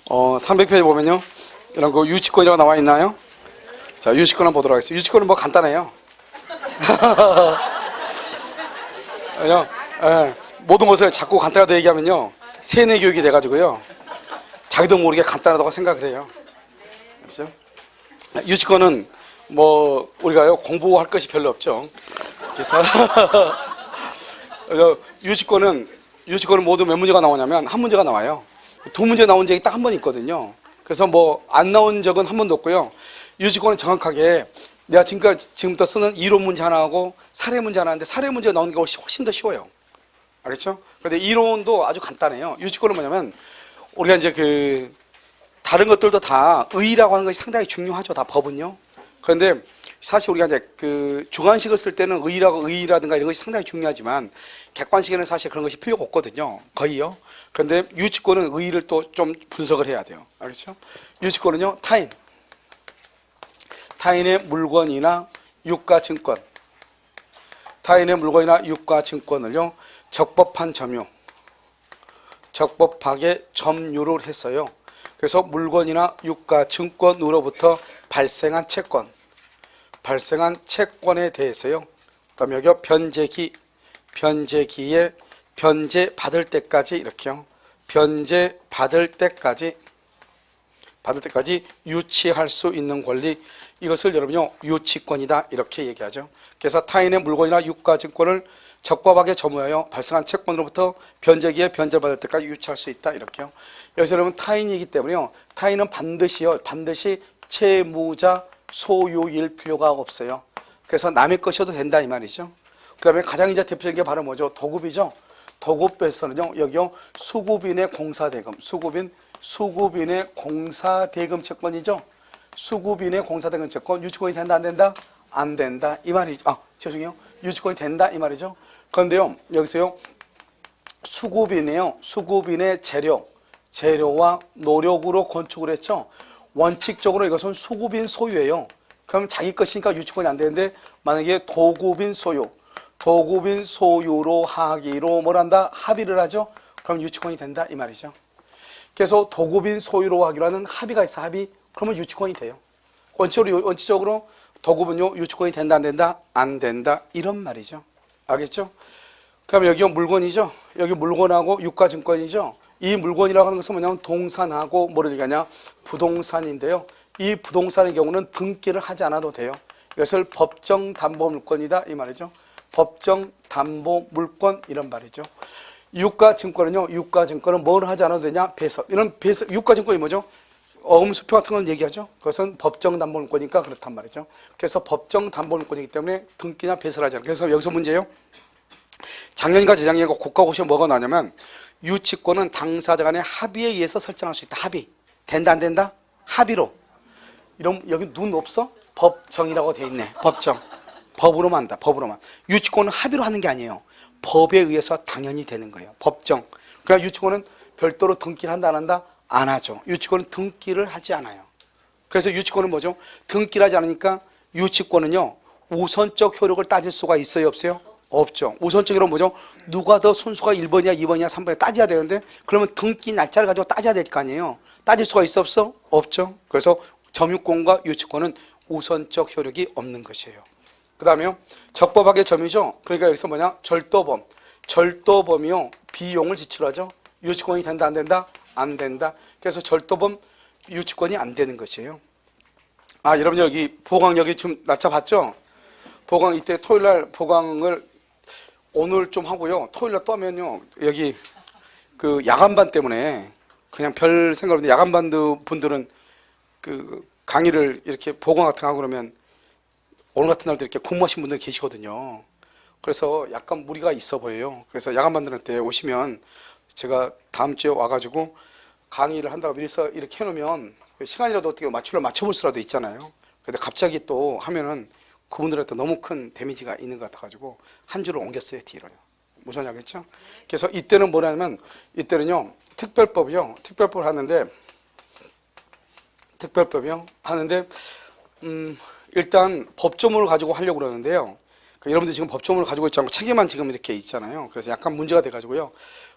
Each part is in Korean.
300페이지 보면요. 이런 거 유치권이라고 나와 있나요? 자, 유치권 한번 보도록 하겠습니다. 유치권은 뭐 간단해요. 그냥, 모든 것을 자꾸 간단하다고 얘기하면요. 세뇌 교육이 돼가지고요. 자기도 모르게 간단하다고 생각을 해요. 그렇죠? 유치권은 뭐 우리가요 공부할 것이 별로 없죠. 그래서 유치권은 모두 몇 문제가 나오냐면 한 문제가 나와요. 두 문제 나온 적이 딱 한 번 있거든요. 그래서 뭐 안 나온 적은 한 번도 없고요. 유치권은 정확하게 내가 지금부터 쓰는 이론 문제 하나하고 사례 문제 하나 하는데 사례 문제가 나오는 게 훨씬 더 쉬워요. 알겠죠? 근데 이론도 아주 간단해요. 유치권은 뭐냐면 우리가 이제 다른 것들도 다 의의라고 하는 것이 상당히 중요하죠. 다 법은요. 그런데 사실 우리가 이제 주관식을 쓸 때는 의의라든가 이런 것이 상당히 중요하지만 객관식에는 사실 그런 것이 필요가 없거든요. 거의요. 그런데 유치권은 의의를 또 좀 분석을 해야 돼요. 알겠죠? 유치권은요, 타인의 물건이나 유가 증권, 타인의 물건이나 유가 증권을요, 적법한 점유, 적법하게 점유를 했어요. 그래서 물건이나 유가 증권으로부터 발생한 채권에 대해서요. 그다음에 여기 변제기에 변제 받을 때까지 이렇게요. 변제 받을 때까지 유치할 수 있는 권리, 이것을 여러분요 유치권이다 이렇게 얘기하죠. 그래서 타인의 물건이나 유가 증권을 적법하게 점유하여 발생한 채권으로부터 변제기에 변제받을 때까지 유치할 수 있다 이렇게요. 여기서 여러분 타인이기 때문에요. 타인은 반드시 채무자 소유일 필요가 없어요. 그래서 남의 것이어도 된다 이 말이죠. 그 다음에 가장 이제 대표적인 게 바로 뭐죠? 도급이죠. 도급에서는요 여기요 수급인의 공사대금, 수급인의 공사대금 채권이죠. 수급인의 공사대금 채권 유치권이 된다 안 된다? 안 된다 이 말이죠. 죄송해요. 유치권이 된다 이 말이죠. 그런데요 여기서요 수급인의 재료와 노력으로 건축을 했죠. 원칙적으로 이것은 수급인 소유예요. 그럼 자기 것이니까 유치권이 안 되는데 만약에 도급인 소유로 하기로 뭘 한다? 합의를 하죠. 그럼 유치권이 된다 이 말이죠. 그래서 도급인 소유로 하기로 하는 합의가 있어. 그러면 유치권이 돼요. 원칙적으로 도급은요 유치권이 된다 안 된다? 안 된다 이런 말이죠. 알겠죠? 그럼 여기가 물건이죠. 여기 물건하고 유가증권이죠. 이 물건이라고 하는 것은 뭐냐면 동산하고 뭐를 얘기하냐? 부동산인데요. 이 부동산의 경우는 등기를 하지 않아도 돼요. 이것을 법정담보물권이다 이 말이죠. 법정담보물권 이런 말이죠. 유가증권은요. 뭘 하지 않아도 되냐? 배석. 이런 배석. 유가증권이 뭐죠? 어음수표 같은 건 얘기하죠. 그것은 법정담보물권이니까 그렇단 말이죠. 그래서 법정담보물권이기 때문에 등기나 배설을 하지 않아요. 그래서 여기서 문제예요. 작년인가 재작년인가 국가고시에 뭐가 나오냐면 유치권은 당사자 간의 합의에 의해서 설정할 수 있다. 합의. 된다 안 된다? 합의로. 이런 여기 눈 없어? 법정이라고 돼 있네. 법정. 법으로만 한다. 법으로만. 유치권은 합의로 하는 게 아니에요. 법에 의해서 당연히 되는 거예요. 법정. 그러니까 유치권은 별도로 등기를 한다 안 한다? 안 하죠. 유치권은 등기를 하지 않아요. 그래서 유치권은 뭐죠? 등기를 하지 않으니까 유치권은요. 우선적 효력을 따질 수가 있어요? 없어요? 없죠. 우선적으로 뭐죠? 누가 더 순서가 1번이야 2번이야 3번이야 따져야 되는데 그러면 등기 날짜를 가지고 따져야 될 거 아니에요. 따질 수가 있어 없어? 없죠. 그래서 점유권과 유치권은 우선적 효력이 없는 것이에요. 그 다음에요. 적법하게 점유죠. 그러니까 여기서 뭐냐? 절도범이요. 비용을 지출하죠. 유치권이 된다 안 된다? 안 된다. 그래서 절도범 유치권이 안 되는 것이에요. 여러분 여기 보강 여기 지금 날짜 봤죠? 보강 이때 토요일날 보강을 오늘 좀 하고요. 토요일날 또 하면요. 여기 야간반 때문에 그냥 별 생각 없는데 야간반 분들은 강의를 이렇게 보강 같은 거 하고 그러면 오늘 같은 날도 이렇게 근무하신 분들 계시거든요. 그래서 약간 무리가 있어 보여요. 그래서 야간반들한테 오시면 제가 다음 주에 와가지고 강의를 한다고 미리서 이렇게 해놓으면 시간이라도 어떻게 맞춰볼 수라도 있잖아요. 근데 갑자기 또 하면은 그분들한테 너무 큰 데미지가 있는 것 같아가지고 한 주를 옮겼어요. 뒤로요. 무슨 알겠죠? 그래서 이때는 뭐냐면 이때는요 특별법을 하는데 일단 법조문을 가지고 하려고 그러는데요. 여러분들 지금 법조문을 가지고 있지 않고 책에만 지금 이렇게 있잖아요. 그래서 약간 문제가 돼가지고요.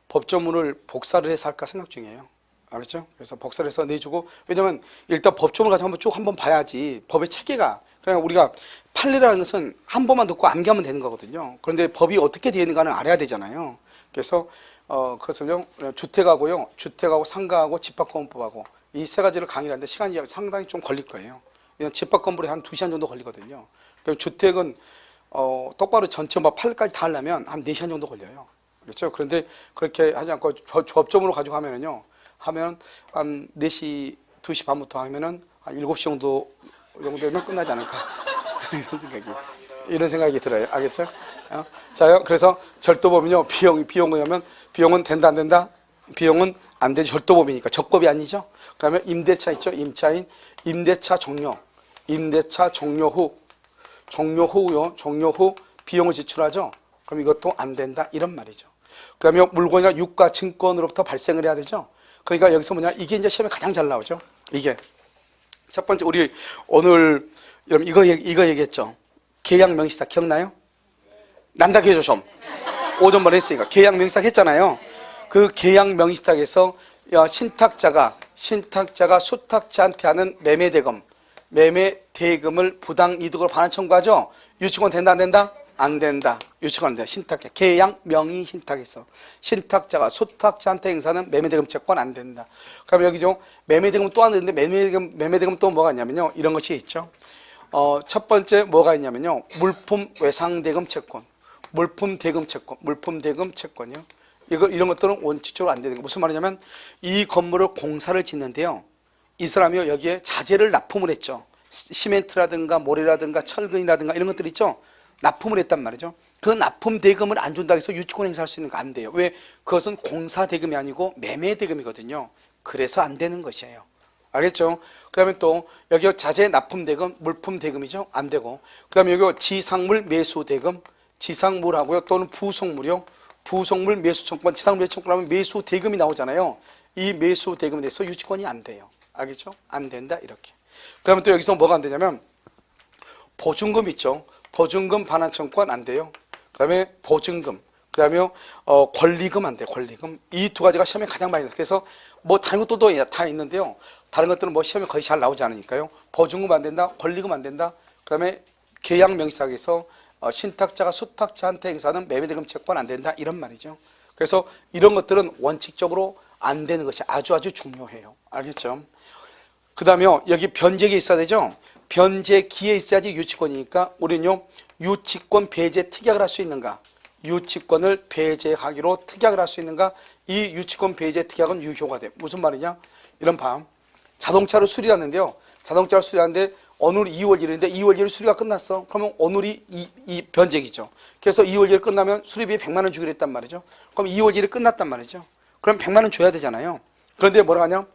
법조문을 복사를 해서 할까 생각 중이에요. 알았죠? 그래서 복사를 해서 내주고, 왜냐면 일단 법조문을 가지고 한번 봐야지 법의 체계가, 그러니까 우리가 판례라는 것은 한 번만 듣고 암기하면 되는 거거든요. 그런데 법이 어떻게 되어 있는가는 알아야 되잖아요. 그래서 그것은요, 주택하고요, 주택하고 상가하고 집합건물법하고 이 세 가지를 강의를 하는데 시간이 상당히 좀 걸릴 거예요. 집합건물이 한 2시간 정도 걸리거든요. 그러니까 주택은 똑바로 전체 판례까지 다 하려면 한 4시간 정도 걸려요. 그렇죠? 그런데 그렇게 하지 않고 법조문으로 가지고 하면 한 4시, 2시 반부터 하면은 한 7시 정도면 끝나지 않을까. 이런 생각이 들어요. 알겠죠? 자요. 그래서 절도법은요, 비용은 된다, 안 된다? 비용은 안 되죠. 절도법이니까. 적법이 아니죠? 그 다음에 임대차 있죠? 임차인, 임대차 종료 후 비용을 지출하죠? 그럼 이것도 안 된다. 이런 말이죠. 그 다음에 물건이나 유가 증권으로부터 발생을 해야 되죠? 그러니까 여기서 이게 이제 시험에 가장 잘 나오죠? 이게. 첫 번째, 우리 오늘, 여러분, 이거 얘기했죠? 계약 명의시탁 기억나요? 난다 기회죠, 좀. 5점만 했으니까. 계약 명의시탁 했잖아요. 그 계약 명의시탁에서 신탁자가 수탁자한테 하는 매매대금을 부당이득으로 반환 청구하죠? 유치권 된다, 안 된다? 안 된다. 유치권 안 된다. 신탁자. 계약 명의 신탁에서 신탁자가 수탁자한테 행사하는 매매대금 채권 안 된다. 그럼 여기 좀 매매대금 또 하는데 매매대금 또 뭐가 있냐면요. 이런 것이 있죠. 첫 번째 뭐가 있냐면요. 물품 외상대금 채권. 물품 대금 채권이요. 이런 것들은 원칙적으로 안 되는 거. 무슨 말이냐면 이 건물을 공사를 짓는데요. 이 사람이 여기에 자재를 납품을 했죠. 시멘트라든가 모래라든가 철근이라든가 이런 것들 있죠. 납품을 했단 말이죠. 그 납품 대금을 안 준다고 해서 유치권 행사할 수 있는 거 안 돼요. 왜? 그것은 공사 대금이 아니고 매매 대금이거든요. 그래서 안 되는 것이에요. 알겠죠? 그 다음에 또 여기 자재 납품 대금, 물품 대금이죠. 안 되고. 그 다음에 여기 지상물 매수 대금, 지상물하고요. 또는 부속물이요. 부속물 매수 청구권, 지상물 매수 청구권 하면 매수 대금이 나오잖아요. 이 매수 대금에 대해서 유치권이 안 돼요. 알겠죠? 안 된다. 이렇게. 그 다음에 또 여기서 뭐가 안 되냐면 보증금 있죠. 보증금 반환 청구권 안 돼요. 그 다음에 보증금, 그 다음에 권리금 안 돼요. 권리금. 이 두 가지가 시험에 가장 많이 나요. 그래서 뭐 다른 것도 다 있는데요. 다른 것들은 뭐 시험에 거의 잘 나오지 않으니까요. 보증금 안 된다. 권리금 안 된다. 그 다음에 계약 명의시탁에서 신탁자가 수탁자한테 행사하는 매매대금 채권 안 된다. 이런 말이죠. 그래서 이런 것들은 원칙적으로 안 되는 것이 아주 중요해요. 알겠죠? 그 다음에 여기 변제기 있어야 되죠. 변제기에 있어야지 유치권이니까 우리는요. 유치권 배제 특약을 할 수 있는가? 유치권을 배제하기로 특약을 할 수 있는가? 이 유치권 배제 특약은 유효가 돼. 무슨 말이냐? 이런 자동차를 수리하는데요. 자동차를 수리하는데 오늘 2월 1일인데 2월 1일 수리가 끝났어. 그러면 오늘이 이 변제기죠. 그래서 2월 1일 끝나면 수리비에 100만 원 주기로 했단 말이죠. 그럼 2월 1일 끝났단 말이죠. 그럼 100만 원 줘야 되잖아요. 그런데 뭐라 하냐?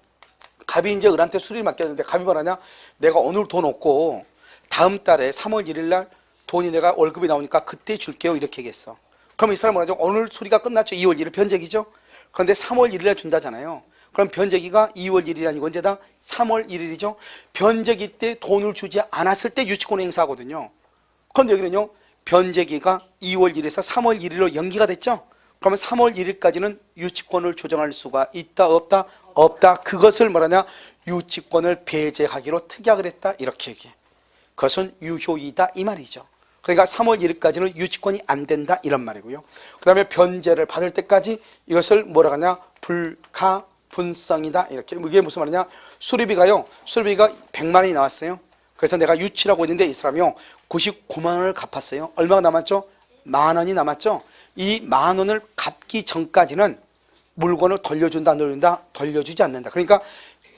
갑이 이제 을한테 수리를 맡겼는데 갑이 뭐라냐? 내가 오늘 돈 없고 다음 달에 3월 1일 날 돈이 내가 월급이 나오니까 그때 줄게요. 이렇게 얘기했어. 그럼 이 사람은 뭐라죠? 오늘 수리가 끝났죠. 2월 1일 변제기죠. 그런데 3월 1일 날 준다잖아요. 그럼 변제기가 2월 1일이 아니고 언제다? 3월 1일이죠. 변제기 때 돈을 주지 않았을 때 유치권 행사하거든요. 그런데 여기는요. 변제기가 2월 1일에서 3월 1일로 연기가 됐죠. 그러면 3월 1일까지는 유치권을 조정할 수가 있다 없다? 없다. 그것을 뭐라냐? 유치권을 배제하기로 특약을 했다. 이렇게 얘기해. 그것은 유효이다 이 말이죠. 그러니까 3월 1일까지는 유치권이 안 된다 이런 말이고요. 그 다음에 변제를 받을 때까지 이것을 뭐라 하냐? 불가분성이다 이렇게. 이게 무슨 말이냐? 수리비가 100만 원이 나왔어요. 그래서 내가 유치라고 했는데 이 사람이요 99만 원을 갚았어요. 얼마가 남았죠? 만 원이 남았죠. 이 만 원을 갚기 전까지는 물건을 돌려준다 안 돌려준다? 돌려주지 않는다. 그러니까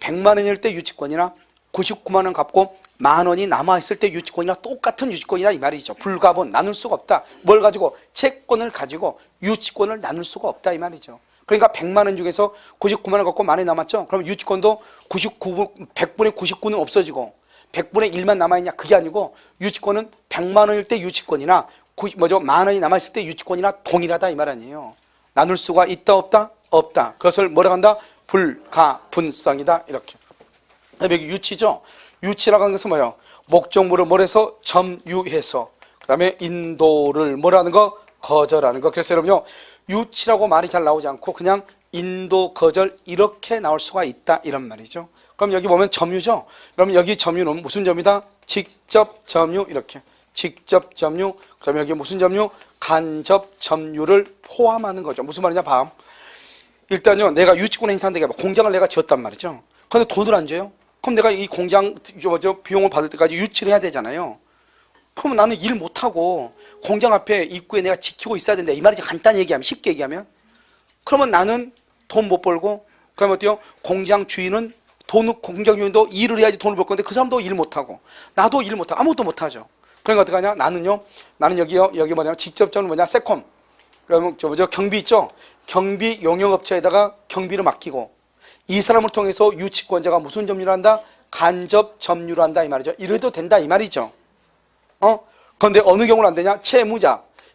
100만 원일 때 유치권이나 99만 원 갚고 만 원이 남아있을 때 유치권이나 똑같은 유치권이다 이 말이죠. 불가분, 나눌 수가 없다. 뭘 가지고? 채권을 가지고 유치권을 나눌 수가 없다 이 말이죠. 그러니까 100만 원 중에서 99만 원 갖고 만 원이 남았죠. 그럼 유치권도 100분의 99는 없어지고 100분의 1만 남아있냐? 그게 아니고 유치권은 100만 원일 때 유치권이나 만 원이 남아있을 때 유치권이나 동일하다 이 말 아니에요. 나눌 수가 있다 없다? 없다. 그것을 뭐라고 한다? 불가분성이다 이렇게. 여기 유치죠. 유치라고 하는 것은 뭐예요? 목적물을 뭘해서 점유해서 그 다음에 인도를 뭐라는 거? 거절하는 거. 그래서 여러분요 유치라고 말이 잘 나오지 않고 그냥 인도, 거절 이렇게 나올 수가 있다 이런 말이죠. 그럼 여기 보면 점유죠. 그럼 여기 점유는 무슨 점유다? 직접 점유 이렇게. 직접 점유. 그럼 여기 무슨 점유? 간접 점유를 포함하는 거죠. 무슨 말이냐 봐. 일단요 내가 유치권 행사한다고 공장을 내가 지었단 말이죠. 그런데 돈을 안 줘요. 그럼 내가 이 공장 비용을 받을 때까지 유치를 해야 되잖아요. 그러면 나는 일 못하고 공장 앞에 입구에 내가 지키고 있어야 된다 이 말이지. 간단히 얘기하면 쉽게 얘기하면. 그러면 나는 돈 못 벌고 그러면 어때요? 공장 주인은 공장 주인도 일을 해야지 돈을 벌 건데 그 사람도 일 못하고 나도 일 못하고 아무것도 못하죠. 그러니까 어떻게 하냐? 나는 여기 뭐냐면 직접적으로 뭐냐? 세콤. 그러면 경비 있죠? 경비 용역업체에다가 경비를 맡기고 이 사람을 통해서 유치권자가 무슨 점유를 한다? 간접 점유를 한다 이 말이죠. 이래도 된다 이 말이죠. 그런데 어느 경우는 안 되냐?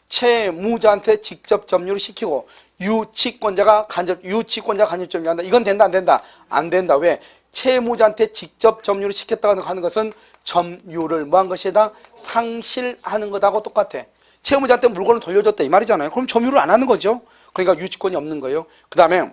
채무자한테 직접 점유를 시키고 유치권자가 간접 점유를 한다. 이건 된다 안 된다? 안 된다. 왜? 채무자한테 직접 점유를 시켰다고 하는 것은 점유를 뭐한 것이다? 상실하는 것하고 똑같아. 채무자한테 물건을 돌려줬다 이 말이잖아요. 그럼 점유를 안 하는 거죠. 그러니까 유치권이 없는 거예요. 그 다음에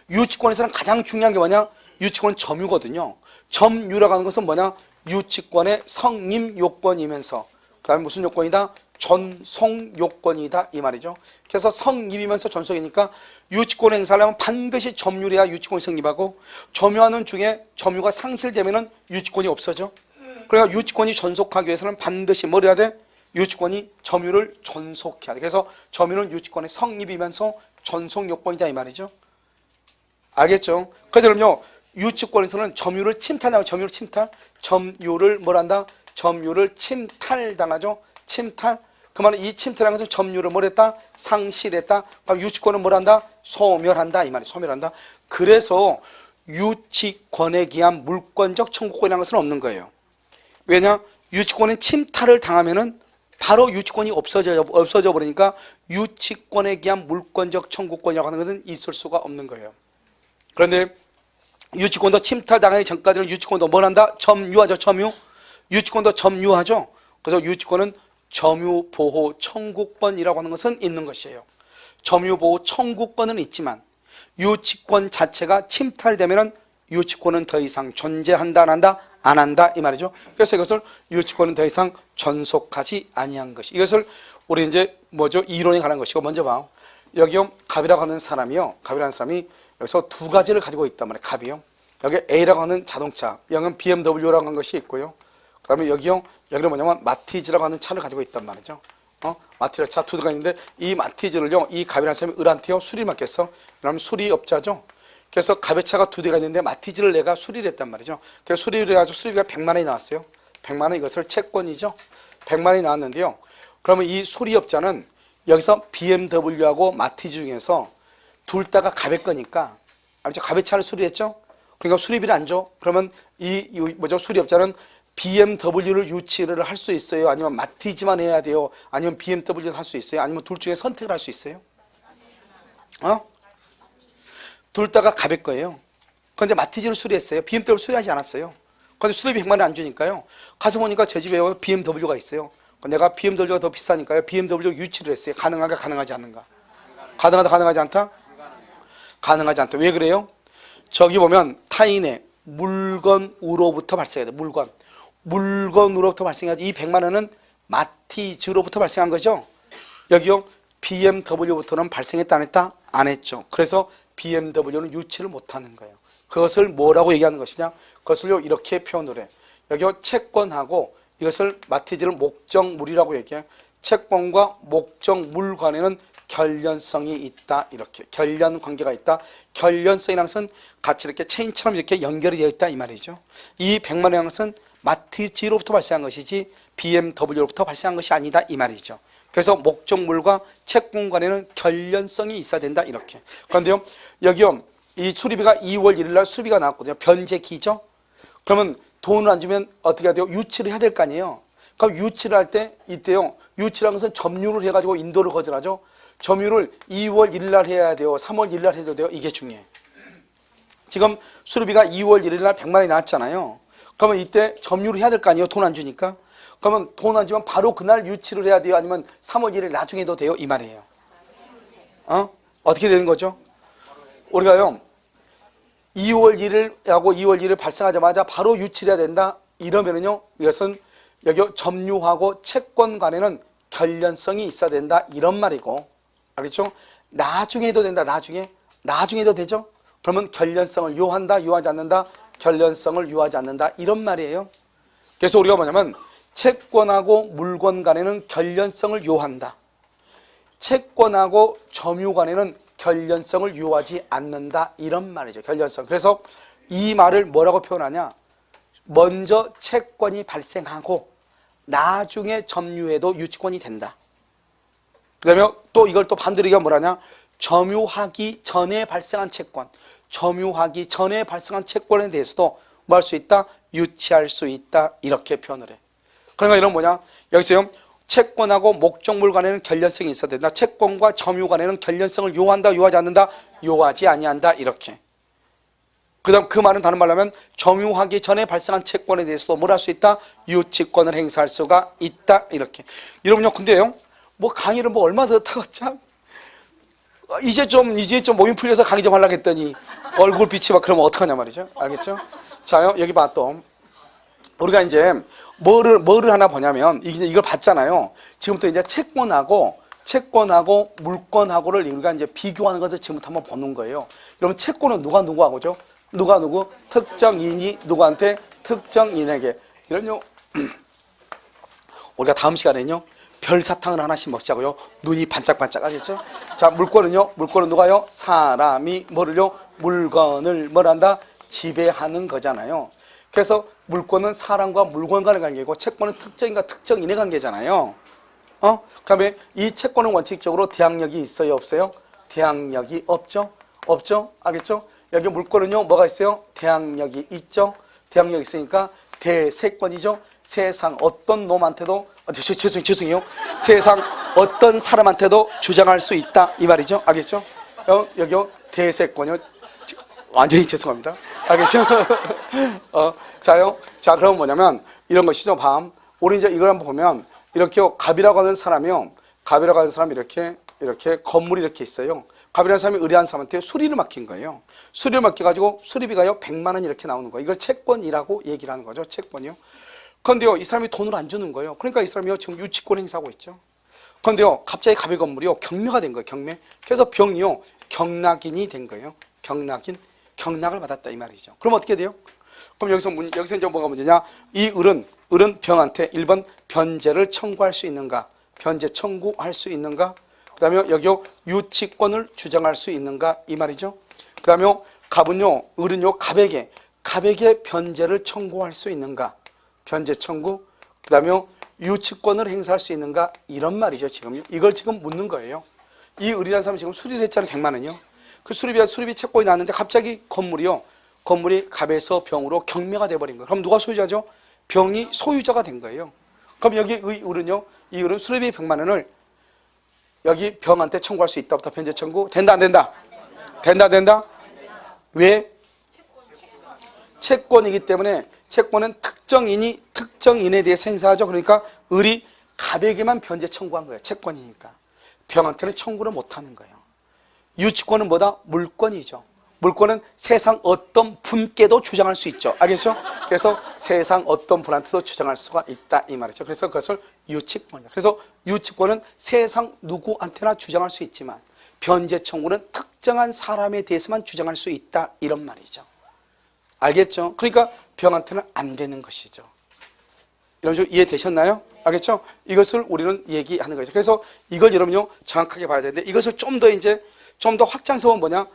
유치권에서는 가장 중요한 게 뭐냐? 유치권은 점유거든요. 점유라고 하는 것은 뭐냐? 유치권의 성립 요건이면서 그 다음에 무슨 요건이다? 전송 요건이다 이 말이죠. 그래서 성립이면서 전송이니까 유치권 행사를 하면 반드시 점유를 해야 유치권이 성립하고 점유하는 중에 점유가 상실되면은 유치권이 없어져. 그러니까 유치권이 전속하기 위해서는 반드시 뭘 해야 돼? 유치권이 점유를 전속해야 돼. 그래서 점유는 유치권의 성립이면서 전속 요건이다 이 말이죠. 알겠죠? 그래서 그럼요 유치권에서는 점유를 침탈하고 점유를 뭘 한다? 점유를 침탈당하죠. 침탈. 그 말은 이 침탈한 것은 점유를 뭘 했다? 상실했다. 그럼 유치권은 뭘 한다? 소멸한다 이 말이 소멸한다. 그래서 유치권에 기한 물권적 청구권이라는 것은 없는 거예요. 왜냐? 유치권은 침탈을 당하면은 바로 유치권이 없어져 버리니까 유치권에 기한 물권적 청구권이라고 하는 것은 있을 수가 없는 거예요. 그런데 유치권도 침탈당하기 전까지는 유치권도 뭘 한다? 점유하죠. 점유. 유치권도 점유하죠. 그래서 유치권은 점유보호 청구권이라고 하는 것은 있는 것이에요. 점유보호 청구권은 있지만 유치권 자체가 침탈되면 유치권은 더 이상 존재한다 안 한다? 안 한다 이 말이죠. 그래서 이것을 유치권은 더 이상 전속하지 아니한 것이. 이것을 우리 이제 이론에 관한 것이고 먼저 봐. 여기요 갑이라고 하는 사람이요. 갑이라는 사람이 여기서 두 가지를 가지고 있단 말이에요. 갑이요. 여기 A라고 하는 자동차, 여기는 BMW라고 하는 것이 있고요. 그 다음에 여기는 뭐냐면 마티즈라고 하는 차를 가지고 있단 말이죠. 마티즈 차 두 대가 있는데 이 마티즈를요, 이 갑이라는 사람이 을한테요, 수리를 맡겼어. 그러면 수리업자죠. 그래서 갑의 차가 두 대가 있는데 마티즈를 내가 수리를 했단 말이죠. 그래서 수리를 해가지고 수리비가 100만 원이 나왔어요. 100만 원 이것을 채권이죠. 100만 원이 나왔는데요. 그러면 이 수리업자는 여기서 BMW하고 마티즈 중에서 둘 다가 갑의 거니까, 알죠? 갑의 차를 수리했죠? 그러니까 수리비를 안 줘. 그러면 수리업자는 BMW를 유치를 할 수 있어요? 아니면 마티즈만 해야 돼요? 아니면 BMW를 할 수 있어요? 아니면 둘 중에 선택을 할 수 있어요? 둘 다가 갑의 거예요. 그런데 마티즈를 수리했어요. BMW를 수리하지 않았어요. 그런데 수리비 100만 원 안 주니까요. 가서 보니까 제 집에 BMW가 있어요. 내가 BMW가 더 비싸니까요. BMW 유치를 했어요. 가능한가 가능하지 않는가? 가능하다 가능하지 않다? 가능하지 않다. 왜 그래요? 저기 보면 타인의 물건으로부터 발생해야 돼. 물건으로부터 발생해야지. 이 100만 원은 마티즈로부터 발생한 거죠. 여기요 BMW부터는 발생했다 안 했다? 안 했죠. 그래서 BMW는 유치를 못하는 거예요. 그것을 뭐라고 얘기하는 것이냐? 그것을요 이렇게 표현을 해. 여기요 채권하고 이것을 마티즈를 목적물이라고 얘기해요. 채권과 목적물 간에는 결련성이 있다. 이렇게 결련 관계가 있다. 결련성이라는 것은 같이 이렇게 체인처럼 이렇게 연결이 되어 있다 이 말이죠. 이 100만 원이라는 것은 마티즈로부터 발생한 것이지 BMW로부터 발생한 것이 아니다 이 말이죠. 그래서 목적물과 채권 간에는 결련성이 있어야 된다 이렇게. 그런데요 여기요 이 수리비가 2월 1일 날 수리비가 나왔거든요. 변제기죠. 그러면 돈을 안 주면 어떻게 해야 돼요? 유치를 해야 될 거 아니에요. 그럼 유치를 할 때 이때요 유치라는 것은 점유를 해가지고 인도를 거절하죠. 점유를 2월 1일 날 해야 돼요? 3월 1일 날 해도 돼요? 이게 중요해. 지금 수리비가 2월 1일 날 100만 원이 나왔잖아요. 그러면 이때 점유를 해야 될 거 아니에요? 돈 안 주니까. 그러면 돈 안 주면 바로 그날 유치를 해야 돼요? 아니면 3월 1일 나중에 해도 돼요? 이 말이에요. 어떻게 되는 거죠? 우리가요 2월 1일하고 2월 1일 발생하자마자 바로 유치해야 된다 이러면은요 이것은 여기 점유하고 채권 간에는 결련성이 있어야 된다 이런 말이고, 알겠죠? 나중에도 된다. 나중에도 되죠? 그러면 결련성을 요한다, 요하지 않는다, 결련성을 요하지 않는다 이런 말이에요. 그래서 우리가 뭐냐면 채권하고 물건 간에는 결련성을 요한다, 채권하고 점유 간에는 결련성을 요하지 않는다 이런 말이죠. 결련성. 그래서 이 말을 뭐라고 표현하냐, 먼저 채권이 발생하고 나중에 점유해도 유치권이 된다. 그 다음에 또 이걸 또 반대로 얘기하면 뭐라냐, 점유하기 전에 발생한 채권, 점유하기 전에 발생한 채권에 대해서도 뭐 할 수 있다? 유치할 수 있다 이렇게 표현을 해. 그러니까 이런 뭐냐, 여기서요 채권하고 목적물 간에는 결련성이 있어야 된다, 채권과 점유 간에는 결련성을 요한다, 요하지 않는다, 요하지 아니한다 이렇게. 그 다음 그 말은 다른 말로 하면 점유하기 전에 발생한 채권에 대해서도 뭘 할 수 있다? 유치권을 행사할 수가 있다 이렇게. 여러분요 근데요 뭐 강의를 뭐 얼마 더 타고 참 이제 좀 모임 풀려서 강의 좀 하려고 했더니 얼굴 빛이 막 그러면 어떡하냐 말이죠. 알겠죠? 자요 여기 봐. 또 우리가 이제 뭐를 하나 보냐면 이걸 봤잖아요. 지금부터 이제 채권하고 물건하고를 우리가 이제 비교하는 것을 지금부터 한번 보는 거예요. 여러분 채권은 누구하고죠? 누구? 특정인이 누구한테? 특정인에게. 이런요 우리가 다음 시간에는요 별사탕을 하나씩 먹자고요. 눈이 반짝반짝 하겠죠? 자, 물건은요? 물건은 누가요? 사람이 뭐를요? 물건을 뭐란다? 지배하는 거잖아요. 그래서 물건은 사람과 물건 간의 관계고 채권은 특정인과 특정인의 관계잖아요. 그다음에 이 채권은 원칙적으로 대항력이 있어요, 없어요? 대항력이 없죠? 없죠? 알겠죠? 여기 물건은요, 뭐가 있어요? 대항력이 있죠? 대항력이 있으니까 대세권이죠? 세상 어떤 놈한테도 죄송해요. 세상 어떤 사람한테도 주장할 수 있다 이 말이죠. 알겠죠? 여기요 대세권이요. 완전히 죄송합니다. 알겠죠? 자 그럼 뭐냐면 이런 것이죠. 우리 이제 이걸 한번 보면 이렇게 갑이라고 하는 사람이요. 갑이라고 하는 사람이 이렇게 건물이 이렇게 있어요. 갑이라는 사람이 의뢰한 사람한테 수리를 맡긴 거예요. 수리를 맡겨가지고 수리비가요 100만 원 이렇게 나오는 거예요. 이걸 채권이라고 얘기를 하는 거죠. 채권이요. 그런데요 이 사람이 돈을 안 주는 거예요. 그러니까 이 사람이요 지금 유치권 행사하고 있죠. 그런데요 갑자기 갑의 건물이요 경매가 된 거예요. 경매. 그래서 병이요 경락인이 된 거예요. 경락을 받았다 이 말이죠. 그럼 어떻게 돼요? 그럼 여기서 이제 뭐가 문제냐? 이 을은 병한테 1번 변제를 청구할 수 있는가? 변제 청구할 수 있는가? 그 다음에 여기요 유치권을 주장할 수 있는가? 이 말이죠. 그 다음에 을은요 갑에게 변제를 청구할 수 있는가? 변제 청구. 그 다음에 유치권을 행사할 수 있는가? 이런 말이죠. 지금 이걸 지금 묻는 거예요. 이 을이라는 사람이 지금 수리를 했잖아요. 100만 원이요. 그 수리비 채권이 나왔는데 갑자기 건물이 갑에서 병으로 경매가 돼버린 거예요. 그럼 누가 소유자죠? 병이 소유자가 된 거예요. 그럼 여기 이 을은 수리비 100만 원을 여기 병한테 청구할 수 있다부터 변제 청구 된다 안 된다? 된다. 왜? 채권이기 때문에 채권은 특정인에 대해 행사하죠. 그러니까 을이 갑에게만 변제 청구한 거예요. 채권이니까. 병한테는 청구를 못하는 거예요. 유치권은 뭐다? 물건이죠. 물건은 세상 어떤 분께도 주장할 수 있죠. 알겠죠? 그래서 세상 어떤 분한테도 주장할 수가 있다 이 말이죠. 그래서 그것을 유치권이다. 그래서 유치권은 세상 누구한테나 주장할 수 있지만 변제 청구는 특정한 사람에 대해서만 주장할 수 있다 이런 말이죠. 알겠죠? 그러니까 병한테는 안 되는 것이죠. 여러분 좀 이해되셨나요? 알겠죠? 이것을 우리는 얘기하는 거죠. 그래서 이걸 여러분요 정확하게 봐야 되는데 이것을 좀 더 확장해서 보면 뭐냐?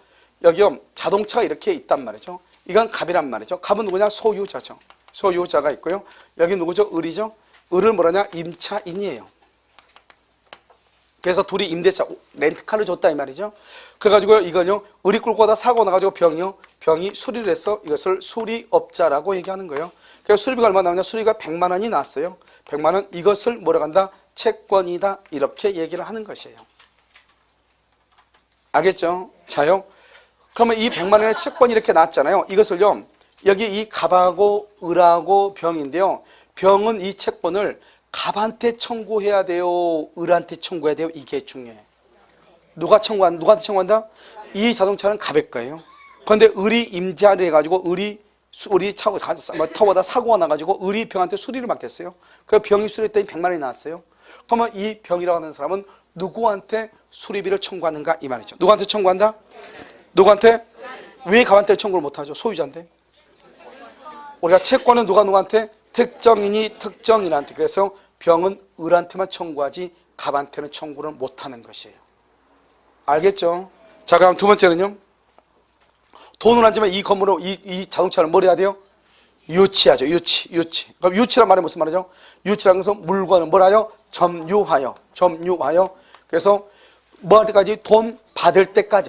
여기요 자동차가 이렇게 있단 말이죠. 이건 갑이란 말이죠. 갑은 누구냐? 소유자죠. 소유자가 있고요. 여기 누구죠? 을이죠. 을은 뭐라냐? 임차인이에요. 그래서 둘이 임대차 렌트카를 줬다 이 말이죠. 그래가지고요 이건요 을이 끌고 가다 사고 나가지고 병이 수리를 해서 이것을 수리업자라고 얘기하는 거예요. 그래서 수리비가 얼마 나오냐? 수리비가 100만 원이 나왔어요. 100만 원 이것을 뭐라고 한다? 채권이다 이렇게 얘기를 하는 것이에요. 알겠죠? 자요. 그러면 이 100만 원의 채권이 이렇게 나왔잖아요. 이것을요 여기 이 갑하고 을하고 병인데요. 병은 이 채권을 갑한테 청구해야 돼요? 을한테 청구해야 돼요? 이게 중요해. 누구한테 청구한다? 이 자동차는 가볍거예요. 그런데 을이 임자를 해가지고 을이 타고다 사고가 나가지고 을이 병한테 수리를 맡겼어요. 그 병이 수리했더니 100만 원이 나왔어요. 그러면 이 병이라고 하는 사람은 누구한테 수리비를 청구하는가 이 말이죠. 누구한테 청구한다? 누구한테? 왜 갑한테 청구를 못하죠? 소유자인데. 우리가 채권은 누구한테? 특정인한테. 그래서 병은 을한테만 청구하지 갑한테는 청구를 못하는 것이에요. 알겠죠? 자, 그럼 두 번째는요. 돈은 하지만 이 건물로 이 자동차를 뭘 해야 돼요? 유치하죠. 유치. 그럼 유치란 말이 무슨 말이죠? 유치라는 것은 물건을 뭐라요? 점유하여. 그래서 뭐 할 때까지? 돈 받을 때까지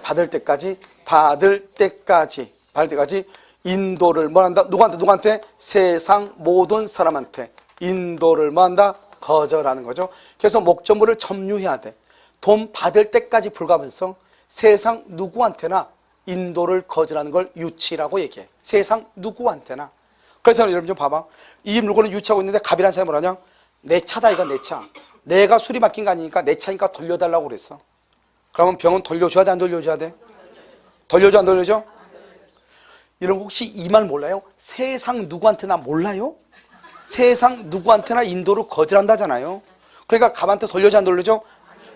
인도를 뭐 한다? 누구한테? 세상 모든 사람한테 인도를 뭐 한다? 거절하는 거죠. 그래서 목적물을 점유해야 돼. 돈 받을 때까지 불가하면서 세상 누구한테나 인도를 거절하는 걸 유치라고 얘기해. 세상 누구한테나. 그래서 여러분 좀 봐봐. 이 물건을 유치하고 있는데 갑이라는 사람이 뭐라냐? 내 차다 이거 내 차. 내가 수리 맡긴 거 아니니까 내 차니까 돌려달라고 그랬어. 그러면 병은 돌려줘야 돼 안 돌려줘야 돼? 돌려줘 안 돌려줘? 여러분 혹시 이 말 몰라요? 세상 누구한테나 몰라요? 세상 누구한테나 인도를 거절한다잖아요. 그러니까 갑한테 돌려줘 안 돌려줘?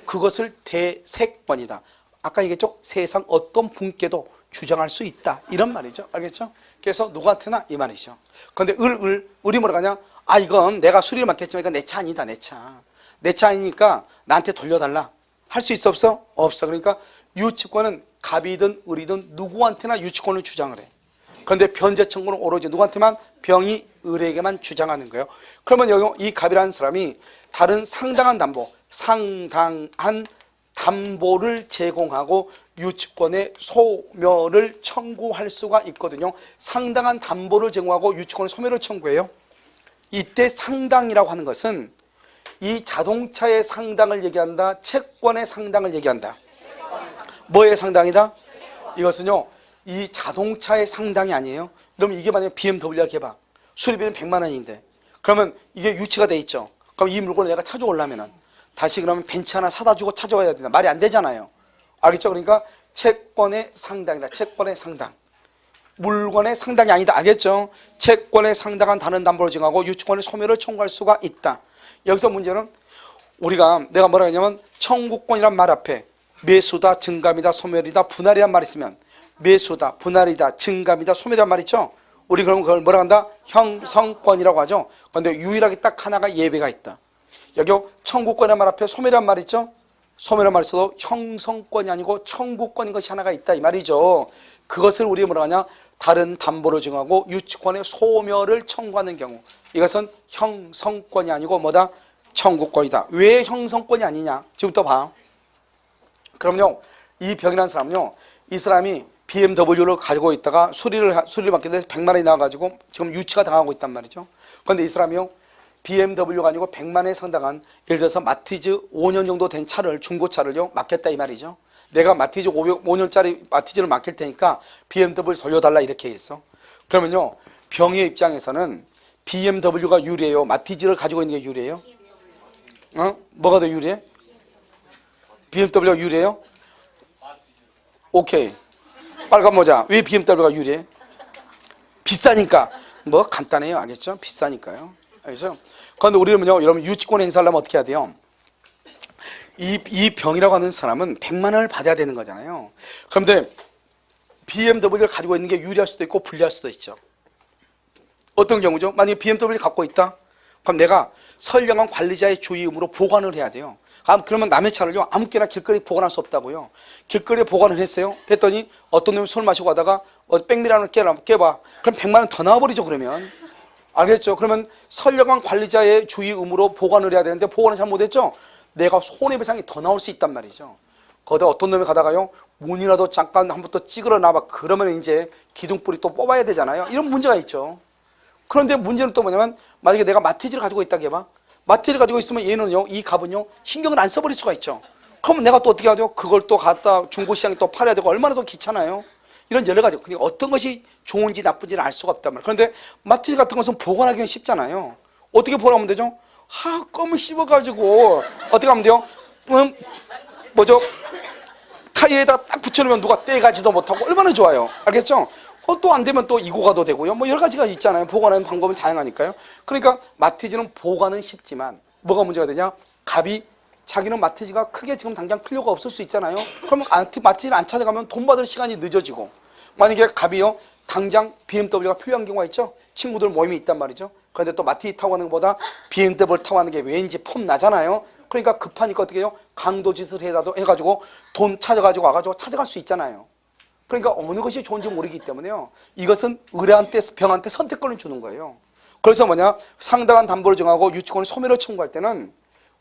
그것을 대세권이다. 아까 얘기했죠? 세상 어떤 분께도 주장할 수 있다. 이런 말이죠. 알겠죠? 그래서 누구한테나 이 말이죠. 그런데 을이 뭐라 하냐? 아, 이건 내가 수리를 맡겼지만 이건 내 차 아니다. 내 차. 내 차 아니니까 나한테 돌려달라. 할 수 있어 없어? 없어. 그러니까 유치권은 갑이든 을이든 누구한테나 유치권을 주장을 해. 그런데 변제 청구는 오로지 누구한테만? 병이 을에게만 주장하는 거예요. 그러면 여기 이 갑이라는 사람이 다른 상당한 담보를 제공하고 유치권의 소멸을 청구할 수가 있거든요. 상당한 담보를 제공하고 유치권의 소멸을 청구해요. 이때 상당이라고 하는 것은 이 자동차의 상당을 얘기한다, 채권의 상당을 얘기한다. 뭐의 상당이다? 이것은요, 이 자동차의 상당이 아니에요. 그럼 이게 만약에 BMW라 해봐. 수리비는 100만 원인데 그러면 이게 유치가 돼 있죠. 그럼 이 물건을 내가 찾아오려면은 다시 그러면 벤츠 하나 사다 주고 찾아와야 된다. 말이 안 되잖아요. 알겠죠? 그러니까 채권의 상당이다. 채권의 상당. 물건의 상당이 아니다. 알겠죠? 채권의 상당한 다른 담보를 정하고 유치권의 소멸을 청구할 수가 있다. 여기서 문제는 내가 뭐라 했냐면 청구권이란 말 앞에 매수다, 증감이다, 소멸이다, 분할이란 말이 있으면 매수다, 분할이다, 증감이다, 소멸이란 말 있죠? 우리 그러면 그걸 뭐라 한다? 형성권이라고 하죠. 그런데 유일하게 딱 하나가 예외가 있다. 여기 청구권이란 말 앞에 소멸이란 말 있죠? 소멸이란 말 있어도 형성권이 아니고 청구권인 것이 하나가 있다 이 말이죠. 그것을 우리가 뭐라 하냐? 다른 담보를 정하고 유치권의 소멸을 청구하는 경우 이것은 형성권이 아니고 뭐다? 청구권이다. 왜 형성권이 아니냐? 지금부터 봐. 그럼요, 이 병이라는 사람은요, 이 사람이 BMW를 가지고 있다가 수리를 맡기는데 100만 원이 나와가지고 지금 유치가 당하고 있단 말이죠. 그런데 이 사람이요, BMW가 아니고 100만 원에 상당한 예를 들어서 마티즈 5년 정도 된 차를, 중고차를요 맡겼다 이 말이죠. 내가 마티즈 5년짜리 마티즈를 맡길 테니까 BMW 돌려달라 이렇게 했어. 그러면요, 병의 입장에서는 BMW가 유리해요? 마티즈를 가지고 있는 게 유리해요? 뭐가 더 유리해? BMW가 유리해요? 오케이. 빨간 모자. 왜 BMW가 유리해? 비싸니까. 뭐 간단해요. 알겠죠? 비싸니까요. 알겠죠? 그런데 우리는요, 여러분 유치권 행사하려면 어떻게 해야 돼요? 이 병이라고 하는 사람은 100만 원을 받아야 되는 거잖아요. 그런데 BMW를 가지고 있는 게 유리할 수도 있고 불리할 수도 있죠. 어떤 경우죠? 만약에 BMW를 갖고 있다? 그럼 내가 선량한 관리자의 주의음으로 보관을 해야 돼요. 그러면 남의 차를요 아무렇게나 길거리에 보관할 수 없다고요. 길거리에 보관을 했어요. 했더니 어떤 놈이 술 마시고 가다가 백미라는 깨봐. 그럼 100만 원 더 나와버리죠. 그러면 알겠죠? 그러면 선량한 관리자의 주의음으로 보관을 해야 되는데 보관을 잘 못했죠? 내가 손해배상이 더 나올 수 있단 말이죠. 거기다 어떤 놈이 가다가요 문이라도 잠깐 한번 또 찌그러 놔봐. 그러면 이제 기둥뿌리 또 뽑아야 되잖아요. 이런 문제가 있죠. 그런데 문제는 또 뭐냐면 만약에 내가 마티즈를 가지고 있다고 해봐. 마티즈를 가지고 있으면 얘는요, 이 갑은요 신경을 안 써버릴 수가 있죠. 그러면 내가 또 어떻게 하죠? 그걸 또 갖다 중고시장에 또 팔아야 되고 얼마나 더 귀찮아요. 이런 여러 가지. 그러니까 어떤 것이 좋은지 나쁜지는 알 수가 없단 말이에요. 그런데 마티즈 같은 것은 보관하기는 쉽잖아요. 어떻게 보관하면 되죠? 껌을 씹어가지고 어떻게 하면 돼요? 뭐죠? 타이어에다 딱 붙여놓으면 누가 떼가지도 못하고 얼마나 좋아요. 알겠죠? 또 안 되면 또 이고 가도 되고요. 뭐 여러 가지가 있잖아요. 보관하는 방법은 다양하니까요. 그러니까 마티즈는 보관은 쉽지만 뭐가 문제가 되냐? 갑이 자기는 마티즈가 크게 지금 당장 필요가 없을 수 있잖아요. 그러면 마티즈를 안 찾아가면 돈 받을 시간이 늦어지고, 만약에 갑이요 당장 BMW가 필요한 경우가 있죠. 친구들 모임이 있단 말이죠. 그런데 또 마티즈 타고 가는 것보다 BMW를 타고 가는 게 왠지 폼 나잖아요. 그러니까 급하니까 어떻게 해요? 강도짓을 해가지고 돈 찾아가지고 와가지고 찾아갈 수 있잖아요. 그러니까 어느 것이 좋은지 모르기 때문에요. 이것은 의뢰한테, 병한테 선택권을 주는 거예요. 그래서 뭐냐? 상당한 담보를 정하고 유치권을 소멸을 청구할 때는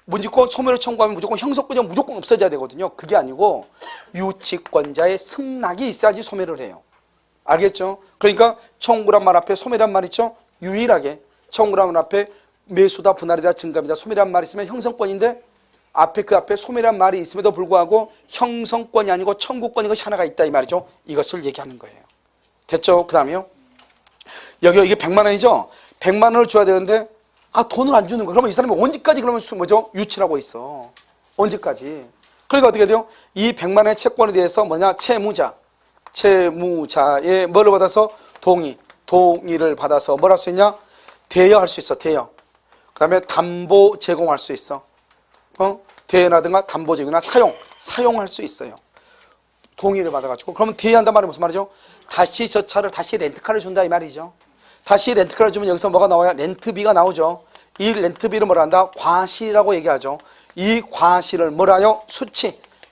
무조건 소멸을 청구하면 무조건 형성권이 무조건 없어져야 되거든요. 그게 아니고 유치권자의 승낙이 있어야지 소멸을 해요. 알겠죠? 그러니까 청구란 말 앞에 소멸이란 말 있죠? 유일하게 청구란 말 앞에 매수다, 분할이다, 증감이다, 소멸이란 말이 있으면 형성권인데 그 앞에 소멸이란 말이 있음에도 불구하고 형성권이 아니고 청구권 이것이 하나가 있다 이 말이죠. 이것을 얘기하는 거예요. 됐죠? 그 다음에요. 여기 이게 100만 원이죠? 100만 원을 줘야 되는데 돈을 안 주는 거야. 그러면 이 사람이 언제까지 그러면 뭐죠? 유치라고 있어. 언제까지? 그러니까 어떻게 돼요? 이 100만 원의 채권에 대해서 뭐냐? 채무자의 뭐를 받아서? 동의를 받아서 뭘 할 수 있냐? 대여할 수 있어. 대여. 그 다음에 담보 제공할 수 있어. 대여라든가 담보 제공이나 사용할 수 있어요. 동의를 받아가지고. 그러면 대여한단 말이 무슨 말이죠? 다시 저 차를 다시 렌트카를 준다 이 말이죠. 다시 렌트카를 주면 여기서 뭐가 나와요? 렌트비가 나오죠. 이 렌트비를 뭐라 한다? 과실이라고 얘기하죠. 이 과실을 뭐라요?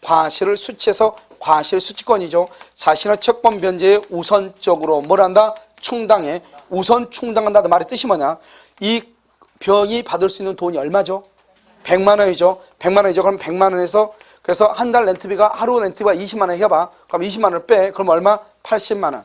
과실을 수치해서 과실 수치권이죠. 자신의 채권 변제에 우선적으로 뭘 한다? 충당해. 우선 충당한다는 말의 뜻이 뭐냐? 이 병이 받을 수 있는 돈이 얼마죠? 100만 원이죠. 100만 원이죠. 그럼 100만 원에서 그래서 한 달 렌트비가 하루 렌트비가 20만 원 해봐. 그럼 20만 원을 빼. 그럼 얼마? 80만 원.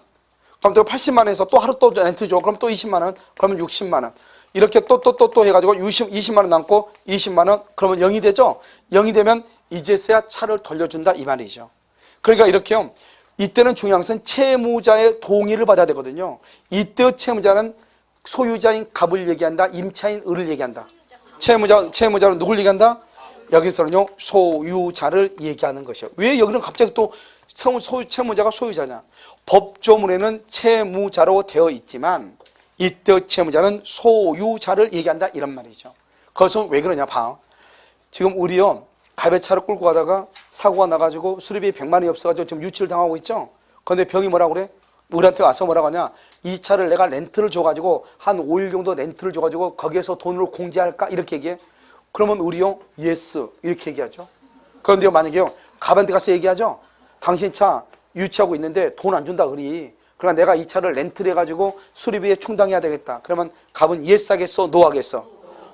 그럼 또 80만 원에서 또 하루 또 렌트 줘. 그럼 또 20만 원. 그러면 60만 원. 이렇게 또 해가지고 20만 원 남고 20만 원. 그러면 0이 되죠. 0이 되면 이제서야 차를 돌려준다 이 말이죠. 그러니까 이렇게요. 이때는 중요한 것은 채무자의 동의를 받아야 되거든요. 이때 채무자는 소유자인 갑을 얘기한다. 임차인 을을 얘기한다. 채무자는 누굴 얘기한다? 여기서는요. 소유자를 얘기하는 것이요. 왜 여기는 갑자기 또 채무자가 소유자냐? 법조문에는 채무자로 되어 있지만 이때 채무자는 소유자를 얘기한다 이런 말이죠. 그것은 왜 그러냐 봐. 지금 우리요. 갑의 차를 끌고 가다가 사고가 나가지고 수리비 100만 원이 없어가지고 지금 유치를 당하고 있죠. 그런데 병이 뭐라고 그래? 우리한테 와서 뭐라고 하냐? 이 차를 내가 렌트를 줘가지고 한 5일 정도 렌트를 줘가지고 거기에서 돈으로 공제할까? 이렇게 얘기해. 그러면 우리요? 예스 이렇게 얘기하죠. 그런데요 만약에요 갑한테 가서 얘기하죠. 당신 차 유치하고 있는데 돈 안 준다 그리. 그러니까 내가 이 차를 렌트를 해가지고 수리비에 충당해야 되겠다. 그러면 갑은 예스 하겠어? 노 하겠어?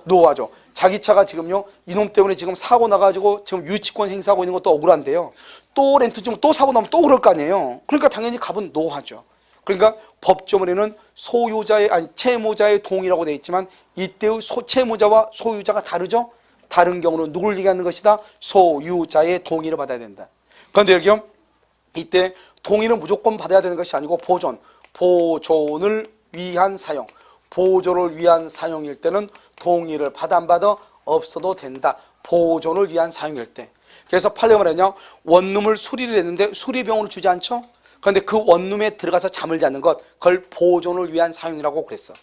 노 하죠. 자기 차가 지금요 이놈 때문에 지금 사고 나가지고 지금 유치권 행사하고 있는 것도 억울한데요. 또 렌트 주면 또 사고 나면 또 그럴 거 아니에요. 그러니까 당연히 갑은 노 하죠. 그러니까 법조문에는 채무자의 동의라고 되어 있지만 이때의 채무자와 소유자가 다르죠. 다른 경우는 누굴 얘기하는 것이다? 소유자의 동의를 받아야 된다. 그런데 여기요 이때 동의는 무조건 받아야 되는 것이 아니고 보존을 위한 사용, 보존을 위한 사용일 때는 동의를 받아 안 받아 없어도 된다. 보존을 위한 사용일 때. 그래서 판례가 뭐냐? 원룸을 수리를 했는데 수리비용으로 주지 않죠? 그런데 그 원룸에 들어가서 잠을 자는 것, 그걸 보존을 위한 사용이라고 그랬어.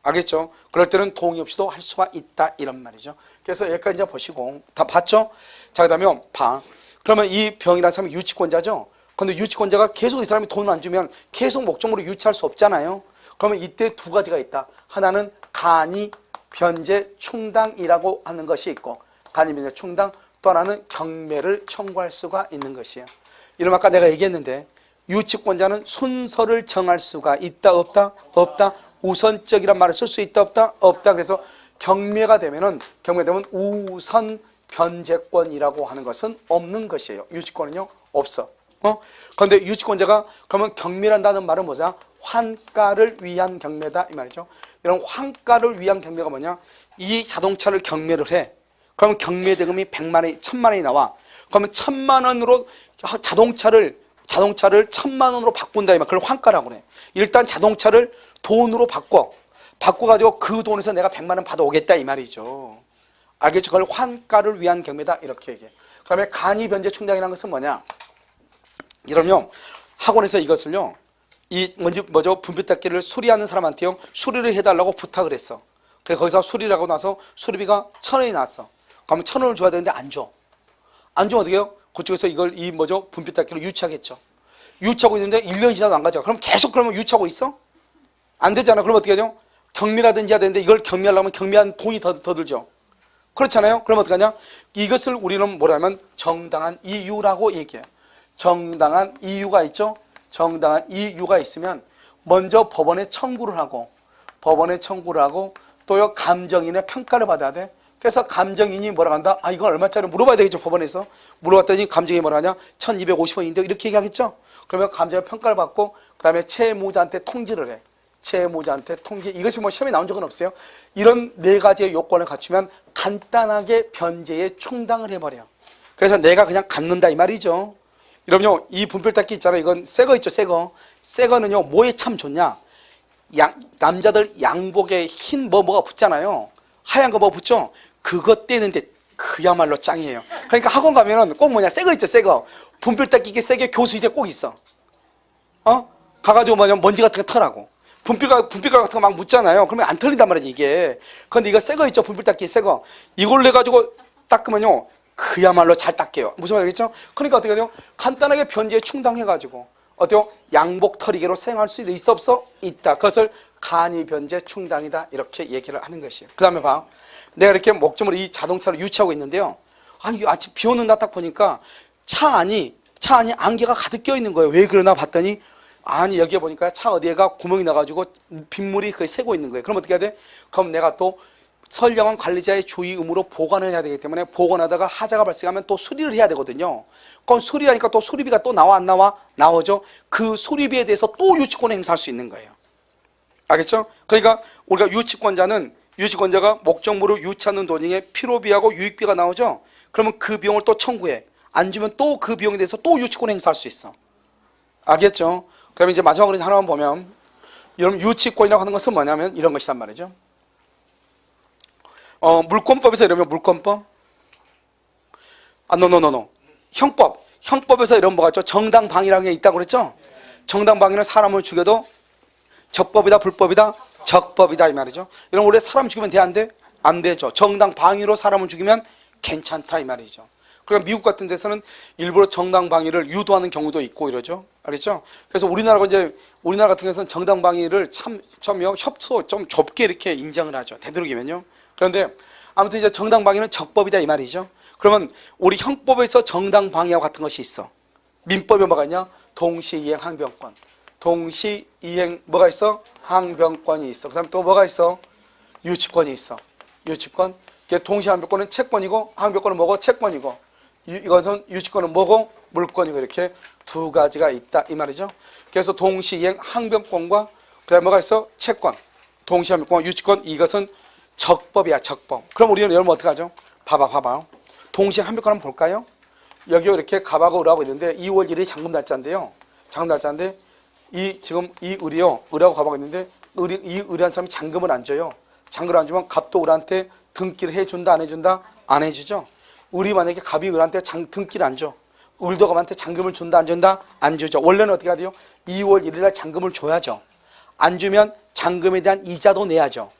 알겠죠? 그럴 때는 동의 없이도 할 수가 있다 이런 말이죠. 그래서 여기까지 이제 보시고 다 봤죠? 자, 그 다음에 봐. 그러면 이 병이라는 사람이 유치권자죠? 그런데 유치권자가 계속 이 사람이 돈을 안 주면 계속 목적으로 유치할 수 없잖아요. 그러면 이때 두 가지가 있다. 하나는 간이 변제 충당이라고 하는 것이 있고, 간이 변제 충당, 또 하나는 경매를 청구할 수가 있는 것이에요. 이름 아까 내가 얘기했는데 유치권자는 순서를 정할 수가 있다 없다? 없다. 우선적이란 말을 쓸 수 있다 없다? 없다. 그래서 경매되면 우선 변제권이라고 하는 것은 없는 것이에요. 유치권은요 없어. 그런데 유치권자가 그러면 경매란다는 말은 뭐냐? 환가를 위한 경매다 이 말이죠. 이런 환가를 위한 경매가 뭐냐? 이 자동차를 경매를 해. 그러면 경매 대금이 100만 원이 1000만 원이 나와. 그러면 1000만 원으로 자동차를 1000만 원으로 바꾼다 이 말. 그걸 환가라고 그래. 일단 자동차를 돈으로 바꿔가지고 그 돈에서 내가 100만 원 받아오겠다 이 말이죠. 알겠죠? 그걸 환가를 위한 경매다 이렇게 얘기해. 그다음에 간이 변제 충당이라는 것은 뭐냐? 이러면 학원에서 이것을요, 이 뭐죠? 분필닦이를 수리하는 사람한테요, 수리를 해달라고 부탁을 했어. 그래서 거기서 수리를 하고 나서 수리비가 1,000원이 나왔어. 그러면 1,000원을 줘야 되는데 안 줘. 안 주면 어떻게 해요? 그쪽에서 이걸 뭐죠? 분필닦이를 유치하겠죠. 유치하고 있는데 1년이 지나도 안 가져. 그럼 계속 그러면 유치하고 있어? 안 되잖아. 그럼 어떻게 하죠? 경미라든지 해야 되는데 이걸 경미하려면 경미한 돈이 더 들죠. 그렇잖아요. 그럼 어떻게 하냐? 이것을 우리는 뭐라면 정당한 이유라고 얘기해요. 정당한 이유가 있죠. 정당한 이유가 있으면 먼저 법원에 청구를 하고 또요 감정인의 평가를 받아야 돼. 그래서 감정인이 뭐라 한다? 아, 이건 얼마짜리 물어봐야 되겠죠. 법원에서. 물어봤더니 감정인이 뭐라 하냐? 1,250원인데 이렇게 얘기하겠죠. 그러면 감정의 평가를 받고 그 다음에 채무자한테 통지를 해. 채무자한테 통지. 이것이 뭐 시험에 나온 적은 없어요. 이런 4가지의 요건을 갖추면 간단하게 변제에 충당을 해버려. 그래서 내가 그냥 갚는다 이 말이죠. 여러분요, 이 분필닦이 있잖아요. 이건 새 거 있죠. 새 거. 새 거는요, 뭐에 참 좋냐? 남자들 양복에 흰 뭐가 붙잖아요. 하얀 거 뭐 붙죠? 그거 떼는데 그야말로 짱이에요. 그러니까 학원 가면은 꼭 뭐냐? 새 거 있죠. 새 거. 분필닦이 이게 새게 교수실에 꼭 있어. 가가지고 뭐냐? 먼지 같은 거 털라고. 분필가루 같은 거 막 묻잖아요. 그러면 안 털린단 말이지, 이게. 근데 이거 새 거 있죠? 분필닦이 새 거. 이걸 내가지고 닦으면요, 그야말로 잘 닦여요. 무슨 말이겠죠? 그러니까 어떻게 해요? 간단하게 변제에 충당해가지고 어때요? 양복 털이개로 사용할 수 있어 없어? 있다. 그것을 간이 변제 충당이다. 이렇게 얘기를 하는 것이에요. 그 다음에 봐. 내가 이렇게 목적으로 이 자동차를 유치하고 있는데요. 아니, 아침 비 오는 날 딱 보니까 차 안이 안개가 가득 껴 있는 거예요. 왜 그러나 봤더니 아니, 여기에 보니까 차 어디에가 구멍이 나가지고 빗물이 거의 새고 있는 거예요. 그럼 어떻게 해야 돼? 그럼 내가 또 선량한 관리자의 조의 의무로 보관을 해야 되기 때문에 보관하다가 하자가 발생하면 또 수리를 해야 되거든요. 그럼 수리하니까 또 수리비가 또 나와 안 나와? 나오죠. 그 수리비에 대해서 또 유치권을 행사할 수 있는 거예요. 알겠죠? 그러니까 우리가 유치권자가 목적물을 유치하는 도중에 필요비하고 유익비가 나오죠. 그러면 그 비용을 또 청구해. 안 주면 또 그 비용에 대해서 또 유치권을 행사할 수 있어. 알겠죠? 그다음에 이제 마지막으로 하나만 보면, 여러분 유치권이라고 하는 것은 뭐냐면 이런 것이란 말이죠. 물권법에서 이러면 물권법? 노. 형법에서 이런 뭐가 있죠? 정당방위라는 게 있다고 그랬죠? 정당방위는 사람을 죽여도 적법이다, 불법이다? 적법이다 이 말이죠. 이런 원래 사람 죽이면 돼, 안 돼? 안 되죠. 정당방위로 사람을 죽이면 괜찮다 이 말이죠. 그러니까 미국 같은 데서는 일부러 정당방위를 유도하는 경우도 있고 이러죠. 알겠죠? 그래서 우리나라 같은 경우에는 정당방위를 협소 좀 좁게 이렇게 인정을 하죠. 되도록이면요. 그런데 아무튼 이제 정당방위는 적법이다 이 말이죠. 그러면 우리 형법에서 정당방위와 같은 것이 있어. 민법에 뭐가 있냐? 동시이행 항변권. 동시이행 뭐가 있어? 항변권이 있어. 그 다음에 또 뭐가 있어? 유치권이 있어. 유치권. 동시항변권은 채권이고 항변권은 뭐고? 채권이고. 이것은 유치권은 뭐고? 물권이고. 이렇게 2가지가 있다 이 말이죠. 그래서 동시이행 항변권과 그 다음에 뭐가 있어? 채권. 동시항변권, 유치권. 이것은 적법이야, 적법. 그럼 우리는 여러분 어떻게 하죠? 봐봐. 동시항변권 한번 볼까요? 여기 이렇게 갑하고 을하고 있는데 2월 1일이 잔금 날짜인데요. 잔금 날짜인데 지금 이 을하고 갑하고 있는데 이 을한 사람이 잔금을 안 줘요. 잔금을 안 주면 갑도 을한테 등기를 해준다, 안 해준다? 안 해주죠. 을이 만약에 갑이 을한테 등기를 안 줘. 을도 갑한테 잔금을 준다, 안 준다? 안 주죠. 원래는 어떻게 해야 돼요? 2월 1일 날 잔금을 줘야죠. 안 주면 잔금에 대한 이자도 내야죠.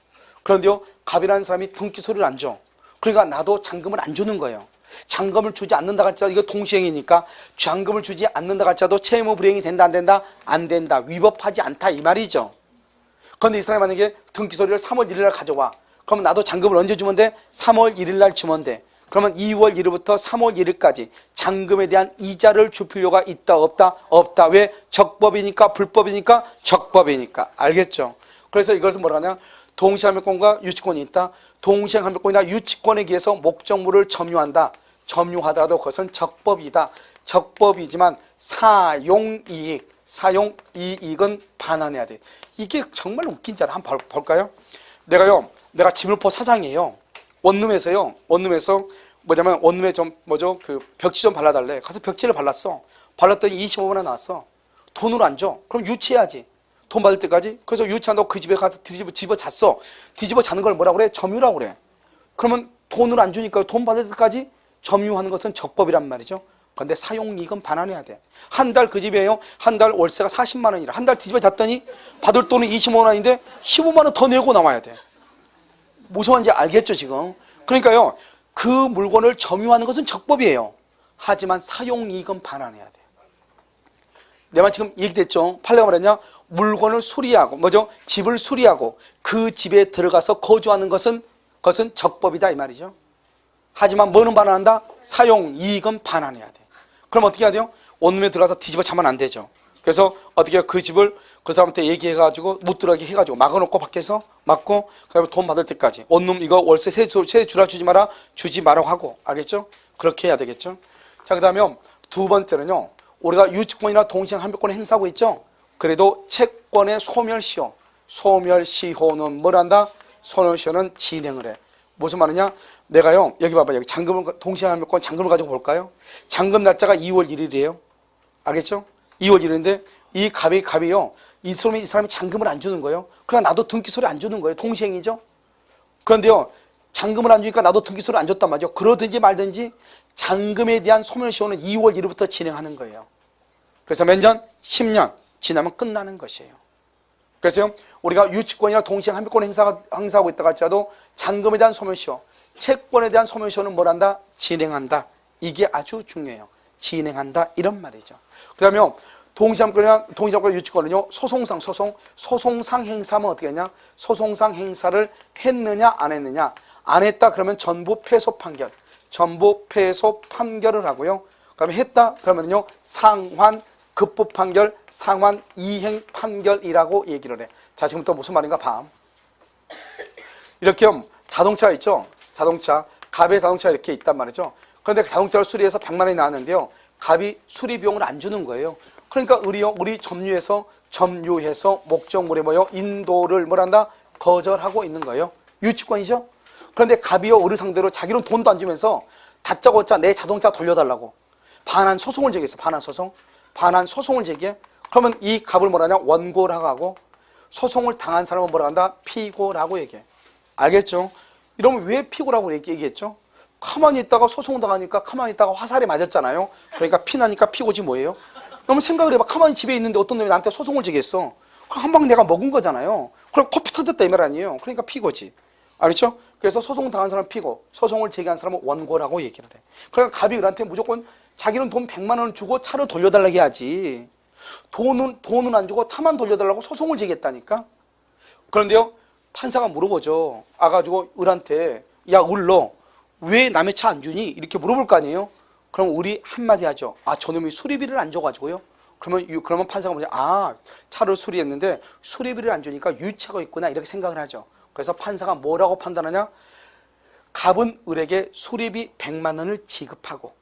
그런데요, 갑이라는 사람이 등기 소리를 안 줘. 그러니까 나도 잔금을 안 주는 거예요. 잔금을 주지 않는다 할지라도 이거 동시행이니까 잔금을 주지 않는다 할지라도 채무 불이행이 된다, 안 된다? 안 된다. 위법하지 않다 이 말이죠. 그런데 이 사람이 만약에 등기 소리를 3월 1일 날 가져와. 그러면 나도 잔금을 언제 주면 돼? 3월 1일 날 주면 돼. 그러면 2월 1일부터 3월 1일까지 잔금에 대한 이자를 줄 필요가 있다, 없다? 없다. 왜? 적법이니까, 불법이니까, 적법이니까. 알겠죠? 그래서 이것은 뭐라 하냐? 동시항변권과 유치권이 있다. 동시항변권이나 유치권에 의해서 목적물을 점유한다. 점유하더라도 그것은 적법이다. 적법이지만 사용이익은 반환해야 돼. 이게 정말 웃긴 줄 알아. 한번 볼까요? 내가 지물포 사장이에요. 원룸에서 뭐냐면 원룸에 그 벽지 좀 발라달래. 가서 벽지를 발랐어. 발랐더니 25만 원 나왔어. 돈으로 안 줘. 그럼 유치해야지. 돈 받을 때까지. 그래서 유치한다고 그 집에 가서 뒤집어 잤어. 뒤집어 자는 걸 뭐라고 그래? 점유라고 그래. 그러면 돈을 안 주니까 돈 받을 때까지 점유하는 것은 적법이란 말이죠. 그런데 사용이익은 반환해야 돼. 한 달 그 집이에요. 한 달 월세가 40만 원이라. 한 달 뒤집어 잤더니 받을 돈은 25만 원인데 15만 원 더 내고 나와야 돼. 무슨 말인지 알겠죠 지금? 그러니까요. 그 물건을 점유하는 것은 적법이에요. 하지만 사용이익은 반환해야 돼. 내 말 지금 얘기됐죠? 판례가 말했냐? 물건을 수리하고 집을 수리하고 그 집에 들어가서 거주하는 것은 그것은 적법이다 이 말이죠. 하지만 뭐는 반환한다? 사용이익은 반환해야 돼. 그럼 어떻게 해야 돼요? 원룸에 들어가서 뒤집어 자면 안 되죠. 그래서 어떻게 해요? 그 집을 그 사람한테 얘기해가지고 못 들어가게 해가지고 막아놓고 밖에서 막고 그다음에 돈 받을 때까지 원룸 이거 월세 세 주라 주지 마라 주지 마라고 하고 알겠죠? 그렇게 해야 되겠죠. 자 그다음에 두 번째는요. 우리가 유치권이나 동시행 함유권을 행사하고 있죠. 그래도 채권의 소멸시효. 소멸시효는 뭘 한다? 소멸시효는 진행을 해. 무슨 말이냐? 내가요 여기 봐봐 여기 잔금을 동시행 함유권 잔금을 가지고 볼까요? 잔금 날짜가 2월 1일이에요. 알겠죠? 2월 1일인데 이 갑이요. 이 사람이 잔금을 안 주는 거예요. 그러니까 나도 등기소리 안 주는 거예요. 동시행이죠. 그런데요. 잔금을 안 주니까 나도 등기소리 안 줬단 말이죠. 그러든지 말든지 잔금에 대한 소멸시효는 2월 1일부터 진행하는 거예요. 그래서 몇 년? 10년 지나면 끝나는 것이에요. 그래서 우리가 유치권이나 동시행 함유권 행사하고 있다고 할지라도 잔금에 대한 소멸시효, 채권에 대한 소멸시효는 뭘 한다? 진행한다. 이게 아주 중요해요. 진행한다 이런 말이죠. 그 다음에 동시행권이나 유치권은요. 소송상 행사하면 어떻게 하냐? 소송상 행사를 했느냐 안 했느냐. 안 했다 그러면 전부 패소 판결. 전부 패소 판결을 하고요. 그다음에 했다 그러면요. 상환 급부 판결, 상환 이행 판결이라고 얘기를 해. 자, 지금부터 무슨 말인가 봐. 이렇게 자동차 있죠? 자동차, 갑의 자동차 이렇게 있단 말이죠. 그런데 자동차를 수리해서 100만 원이 나왔는데요. 갑이 수리 비용을 안 주는 거예요. 그러니까 우리 점유해서 목적물에 인도를 뭐란다? 거절하고 있는 거예요. 유치권이죠? 그런데 갑이요, 우리 상대로 자기는 돈도 안 주면서 다짜고짜 내 자동차 돌려달라고 반환 소송을 제기했어. 반환 소송을 제기해. 그러면 이 갑을 뭐라냐? 원고라고 하고 소송을 당한 사람은 뭐라고 한다? 피고라고 얘기해. 알겠죠? 이러면 왜 피고라고 얘기했죠? 가만히 있다가 소송 당하니까 가만히 있다가 화살에 맞았잖아요. 그러니까 피나니까 피고지 뭐예요? 그러면 생각을 해봐. 가만히 집에 있는데 어떤 놈이 나한테 소송을 제기했어. 그럼 한 방 내가 먹은 거잖아요. 그럼 코피 터졌다 이 말 아니에요. 그러니까 피고지. 알겠죠? 그래서 소송 당한 사람은 피고, 소송을 제기한 사람은 원고라고 얘기를 해. 그러니까 갑이 을한테 무조건 자기는 돈 100만 원을 주고 차를 돌려달라고 해야지. 돈은 안 주고 차만 돌려달라고 소송을 제기했다니까. 그런데요, 판사가 물어보죠. 와가지고 을한테, 야, 을너 왜 남의 차 안 주니? 이렇게 물어볼 거 아니에요? 그럼 우리 한마디 하죠. 아, 저놈이 수리비를 안 줘가지고요. 그러면 판사가 뭐냐? 아, 차를 수리했는데 수리비를 안 주니까 유차가 있구나. 이렇게 생각을 하죠. 그래서 판사가 뭐라고 판단하냐? 갑은 을에게 수리비 100만 원을 지급하고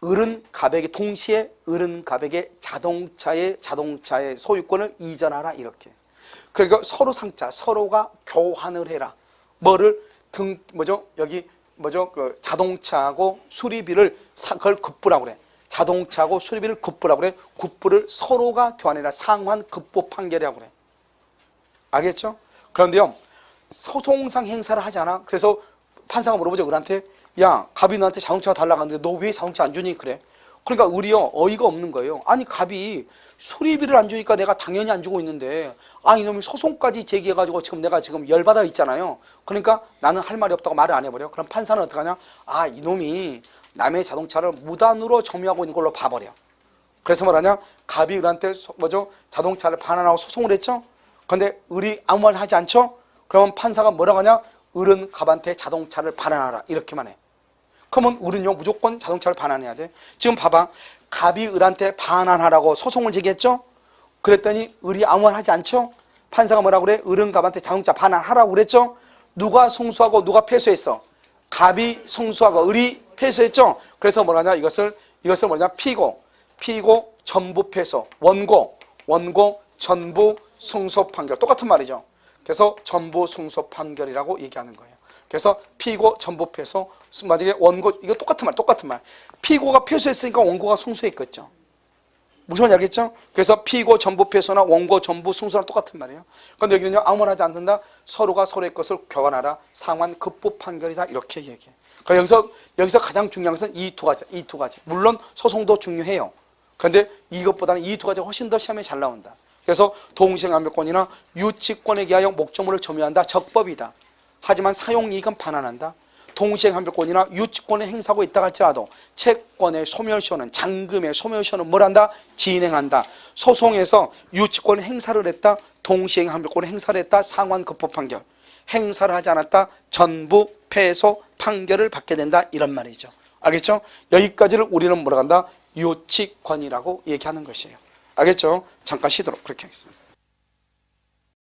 을은 갑에게 동시에 을은 갑에게 자동차의 소유권을 이전하라 이렇게. 그러니까 서로 상자 서로가 교환을 해라. 그 자동차하고 수리비를 그걸 급부라고 그래. 자동차하고 수리비를 급부라고 그래. 급부를 서로가 교환해라. 상환 급부 판결이라고 그래. 알겠죠? 그런데요. 소송상 행사를 하지 않아. 그래서 판사가 물어보죠. 을한테. 야, 갑이 너한테 자동차가 달라고 하는데 너 왜 자동차 안 주니? 그래. 그러니까 을이요. 어이가 없는 거예요. 아니, 갑이 수리비를 안 주니까 내가 당연히 안 주고 있는데 이놈이 소송까지 제기해가지고 내가 지금 열받아 있잖아요. 그러니까 나는 할 말이 없다고 말을 안 해버려. 그럼 판사는 어떡하냐? 이놈이 남의 자동차를 무단으로 점유하고 있는 걸로 봐버려. 그래서 뭐라냐? 갑이 을한테 자동차를 반환하고 소송을 했죠? 그런데 을이 아무 말 하지 않죠? 그러면 판사가 뭐라고 하냐? 을은 갑한테 자동차를 반환하라 이렇게만 해. 그러면 을은요 무조건 자동차를 반환해야 돼. 지금 봐봐. 갑이 을한테 반환하라고 소송을 제기했죠? 그랬더니 을이 아무 말 하지 않죠? 판사가 뭐라고 그래? 을은 갑한테 자동차 반환하라고 그랬죠? 누가 승소하고 누가 패소했어? 갑이 승소하고 을이 패소했죠? 그래서 뭐라냐? 이것을 뭐냐? 피고 전부 패소, 원고 전부 승소 판결. 똑같은 말이죠. 그래서 전부 승소 판결이라고 얘기하는 거예요. 그래서 피고 전부 패소, 만약에 원고, 이거 똑같은 말. 피고가 패소했으니까 원고가 승소했겠죠. 무슨 말인지 알겠죠? 그래서 피고 전부 패소나 원고 전부 승소랑 똑같은 말이에요. 그런데 여기는요, 아무 말 하지 않는다. 서로가 서로의 것을 교환하라. 상환 급부 판결이다. 이렇게 얘기해요. 그러니까 여기서 가장 중요한 것은 이 두 가지. 물론 소송도 중요해요. 그런데 이것보다는 이 두 가지가 훨씬 더 시험에 잘 나온다. 그래서 동시행함유권이나 유치권에 기하여 목적물을 점유한다. 적법이다. 하지만 사용이익은 반환한다. 동시행함유권이나 유치권을 행사하고 있다 할지라도 채권의 소멸시효는, 잔금의 소멸시효는 뭘 한다? 진행한다. 소송에서 유치권 행사를 했다. 동시행함유권을 행사를 했다. 상환급부 판결. 행사를 하지 않았다. 전부 패소 판결을 받게 된다. 이런 말이죠. 알겠죠? 여기까지를 우리는 뭐라고 한다? 유치권이라고 얘기하는 것이에요. 알겠죠? 잠깐 쉬도록 그렇게 하겠습니다.